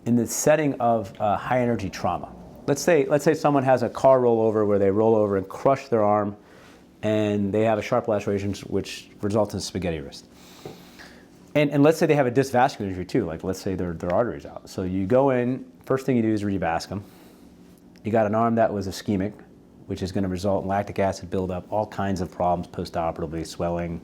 in the setting of high energy trauma. Let's say someone has a car rollover where they roll over and crush their arm, and they have a sharp laceration which results in spaghetti wrist. And let's say they have a disc vascular injury too, like let's say their artery's out. So you go in, first thing you do is revasc them. You got an arm that was ischemic, which is going to result in lactic acid buildup, all kinds of problems post-operatively, swelling,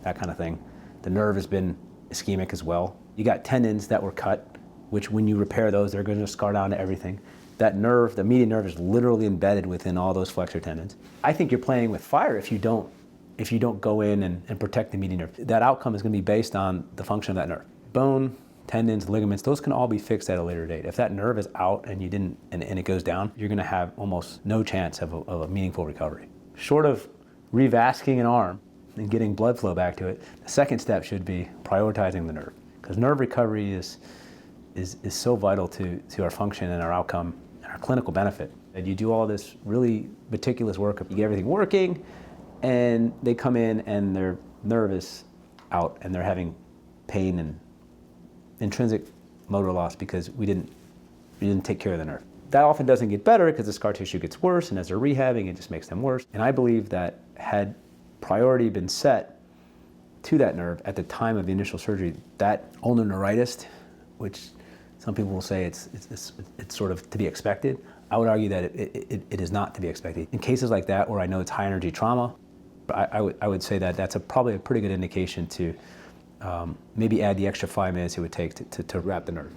that kind of thing. The nerve has been ischemic as well. You got tendons that were cut, which when you repair those, they're going to scar down to everything. That nerve, the median nerve, is literally embedded within all those flexor tendons. I think you're playing with fire if you don't go in and protect the median nerve. That outcome is going to be based on the function of that nerve. Bone, tendons, ligaments, those can all be fixed at a later date. If that nerve is out and you didn't, and it goes down, you're going to have almost no chance of a meaningful recovery. Short of revascing an arm and getting blood flow back to it, the second step should be prioritizing the nerve, because nerve recovery is so vital to our function and our outcome and our clinical benefit. And you do all this really meticulous work, you get everything working, and they come in and their nerve is out and they're having pain and intrinsic motor loss because we didn't take care of the nerve. That often doesn't get better because the scar tissue gets worse, and as they're rehabbing, it just makes them worse. And I believe that had priority been set to that nerve at the time of the initial surgery, that ulnar neuritis, which some people will say it's sort of to be expected, I would argue that it is not to be expected. In cases like that where I know it's high energy trauma, I would say that that's probably a pretty good indication to maybe add the extra 5 minutes it would take to wrap the nerve.